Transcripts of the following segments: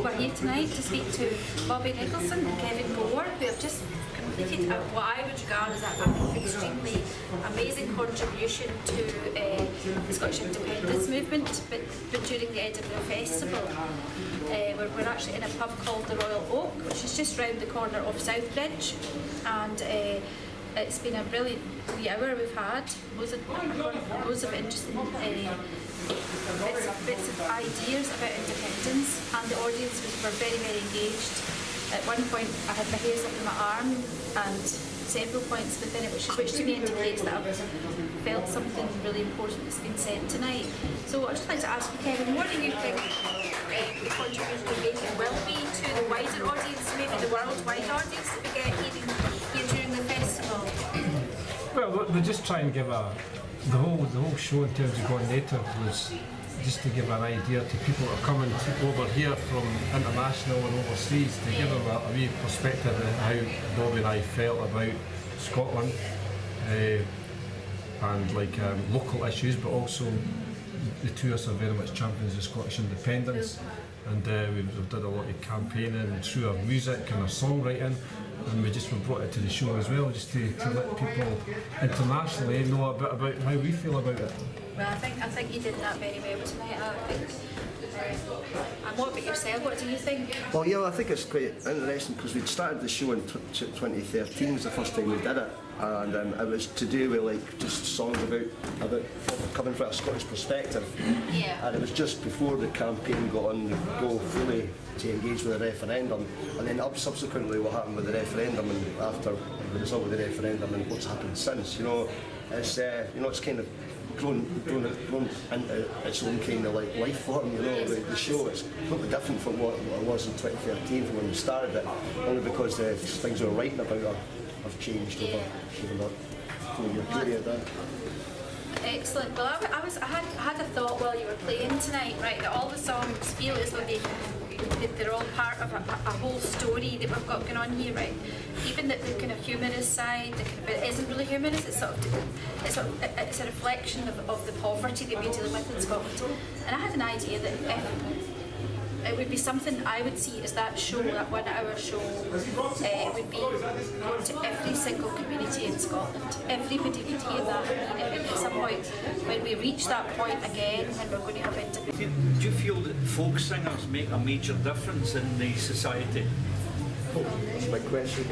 we're here tonight to speak to Bobby Nicholson and Kevin Gore, who have just completed what I would regard as an extremely amazing contribution to the Scottish independence movement, but during the Edinburgh Festival. We're actually in a pub called the Royal Oak, which is just round the corner of Southbridge, and it's been a brilliant wee hour we've had. Loads of interesting bits of ideas about independence, and the audience were very, very engaged. At one point I had my hairs up in my arm, and several points within it which to me indicates that I've felt something really important that's been said tonight. So I'd just like to ask you, Kevin, what do you think the contribution you're making will be to the wider audience, maybe the worldwide audience that we get here during the festival? Well, we just try and give the whole show in terms of going native was just to give an idea to people that are coming over here from international and overseas, to give them a wee perspective of how Bobby and I felt about Scotland and local issues, but also the two of us are very much champions of Scottish independence, and we've done a lot of campaigning through our music and our songwriting, and we brought it to the show as well, just to let people internationally know a bit about how we feel about it. Well, I think you did that very well tonight. And what about yourself? What do you think? Well, yeah, I think it's quite interesting because we'd started the show in 2013 was the first time we did it, and it was to do with just songs about coming from a Scottish perspective. Yeah. And it was just before the campaign got on the go fully to engage with the referendum, and then subsequently what happened with the referendum, and after the result of the referendum and what's happened since. It's it's kind of grown into its own kind of life form. The show is completely different from what it was in 2013 from when we started it, only because the things we were writing about have changed over that 4-year period. Excellent. Well, I had a thought while you were playing tonight, right, that all the songs feel as though they're all part of a whole story that we've got going on here, right? Even the kind of humorous side, but it isn't really humorous. It's a reflection of the poverty that we're dealing with in Scotland. And I had an idea that it would be something I would see as that show, that 1 hour show, it would be going to every single community in Scotland. Everybody would hear that, and at some point, when we reach that point again, when we're going to have independence. Do you feel that folk singers make a major difference in the society? That's my question.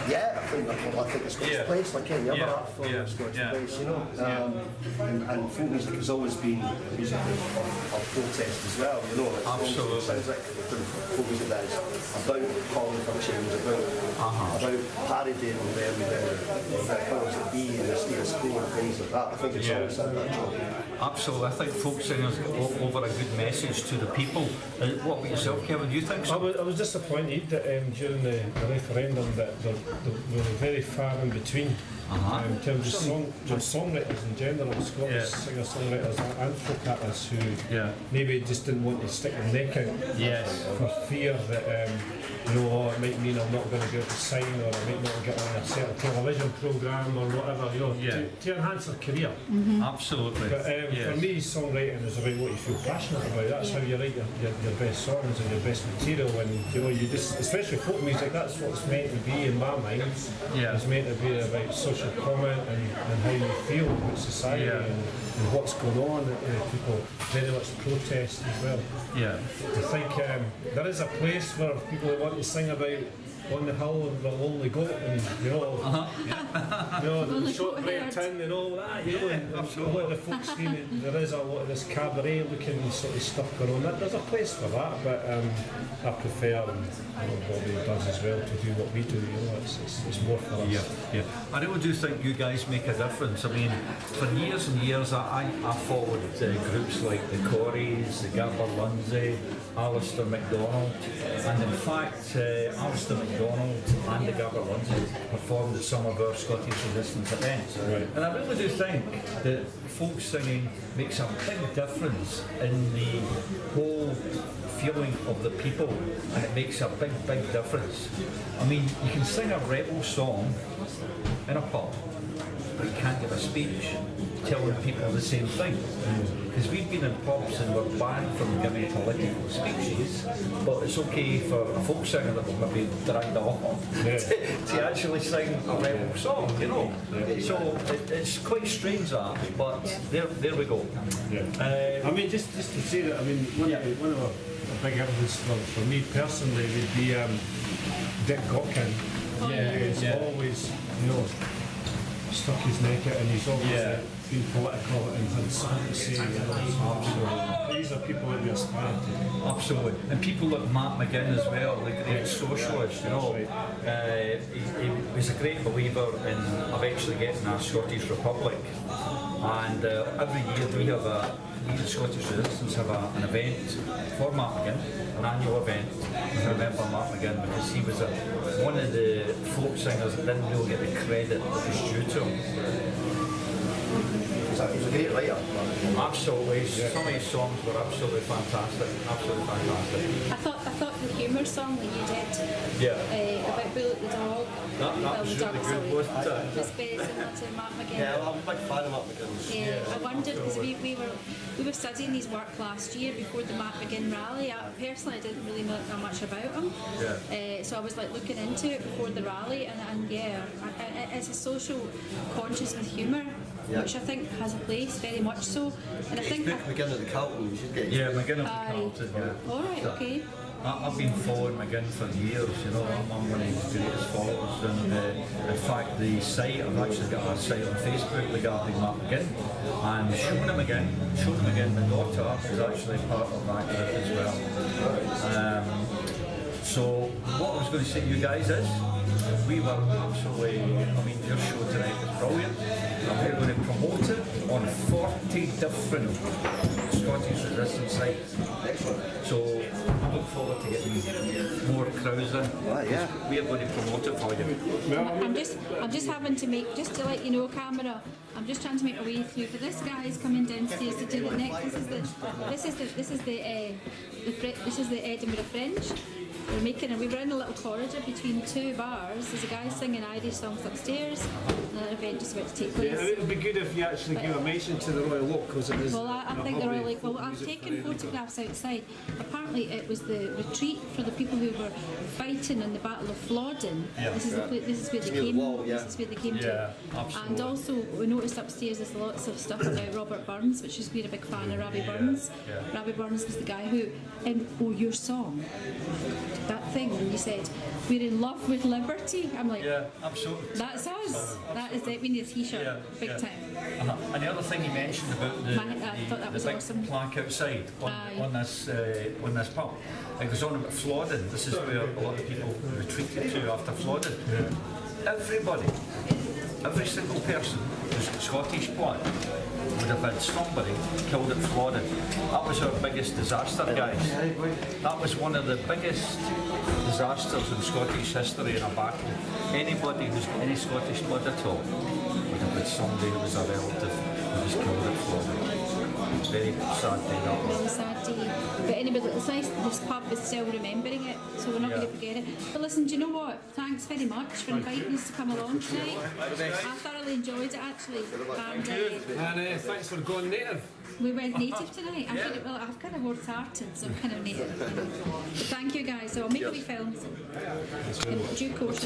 Yeah, I think the Scottish place, like any other art form, the Scottish place, and folk music has always been music of protest as well, Absolutely. It sounds like folk music that is about calling for change, about parodying the powers that be and the status quo and things like that. I think it's always had that job. Absolutely. I think folk singers get over a good message to the people. What about yourself, Kevin? Do you think so? I was disappointed that during the referendum that we were very far in between in terms of songwriters in general, Scottish singer-songwriters and folk artists who maybe just didn't want to stick their neck out for fear that it might mean I'm not going to be able to sign, or I might not get on a certain television programme or whatever, to enhance their career. Absolutely. But for me, songwriting is about what you feel passionate about. That's how you write your best songs and your best material, and you just, especially folk music, that's what it's meant to be in my mind. It's meant to be about social comment and how you feel about society and what's going on. People very much protest as well. I think there is a place for people who want to sing about on the hill and the lonely goat and the shortbread tin and all that, and a lot of the folk scene, there is a lot of this cabaret looking sort of stuff going on. There's a place for that, but I prefer what we does as well to do what we do. It's more for us. I really do think you guys make a difference. I mean, for years and years I followed groups like the Corries, the Gabber Lindsay, Alistair MacDonald, and in fact Alistair MacDonald and the Gabber Lindsay performed at some of our Scottish resistance events. And I really do think that folk singing makes a big difference in the whole feeling of the people, and it makes a big difference. I mean, you can sing a rebel song in a pub, but you can't give a speech. telling people the same thing. Because we've been in pubs and we're banned from giving political speeches, but it's okay for a folk singer that will maybe dragged off to actually sing a rebel song, you know. So it's quite strange that, but there we go. I mean, just to say that, I mean, one of the big influences for me personally would be Dick Gotkin. He's always, you know, stuck his neck out and he's always been political and had something to say. Absolutely. These are people that we aspire to. Absolutely. And people like Matt McGinn as well, the great socialist, you know. He was a great believer in eventually getting a Scottish Republic. And every year we the Scottish Resistance have an event for Matt McGinn, an annual event to remember Matt McGinn, because he was one of the folk singers that didn't really get the credit that was due to him. He was a great writer. Absolutely, some of his songs were absolutely fantastic, absolutely fantastic. I thought the humour song that you did about Bullet the dog, That was really good, wasn't it? was very similar to Matt McGinn. Yeah, I'm a big fan of Matt McGinn. I wondered, because we were studying his work last year before the Matt McGinn rally. I didn't really know much about him, so I was like looking into it before the rally, and it's a social conscious with humour, which I think has a place, very much so. And I think McGinn at the Carlton, you should get his McGinn at the Carlton, Alright, okay. I've been following McGinn for years, you know, I'm one of his greatest followers, and in fact the site, I've actually got a site on Facebook regarding Matt McGinn, and Shona McGinn, the daughter, is actually part of that group as well. So what I was going to say to you guys is, we were absolutely, I mean, your show tonight was brilliant, and we're going to promote it on 40 different Scottish Resistance sites. So I look forward to getting more crowds in. We are going to promote it for you. I'm just having to make, just to let you know, camera, I'm just trying to make a way through. For this guy is coming downstairs to do the next. This is the Edinburgh Fringe. We were in a little corridor between two bars. There's a guy singing Irish songs upstairs, and an event just about to take place. It would be good if you actually give a mention to the Royal Oak, because it was. Well, I think the Royal Oak. Well, I've taken photographs outside. Apparently, it was the retreat for the people who were fighting in the Battle of Flodden. This is where they came. This is where they came to. Absolutely. And also, we noticed upstairs there's lots of stuff about Robert Burns, which has been a big fan of Robbie Burns. Robbie Burns was the guy who, your song. That thing when you said we're in love with liberty, I'm like, absolutely. That's us. That is it. We need a t-shirt, big time. And the other thing you mentioned about the big awesome plaque outside on this pub, it goes on about Flodden. This is where a lot of people retreated to after Flodden. Everybody, every single person who's Scottish blood would have had somebody killed at Flodden. That was our biggest disaster, guys. That was one of the biggest disasters in Scottish history in a battle. Anybody who's got any Scottish blood at all would have had somebody who was a relative who was killed at Flodden. Very sad day that was. Really sad day. But anyway, it's nice that this pub is still remembering it, so we're not going to forget it. But listen, do you know what? Thanks very much for inviting us to come along tonight. I thoroughly enjoyed it actually. And thanks for going native. We went native tonight. I've kind of worked tartan, so I'm kind of native. But thank you guys. So I'll make a wee film in due course.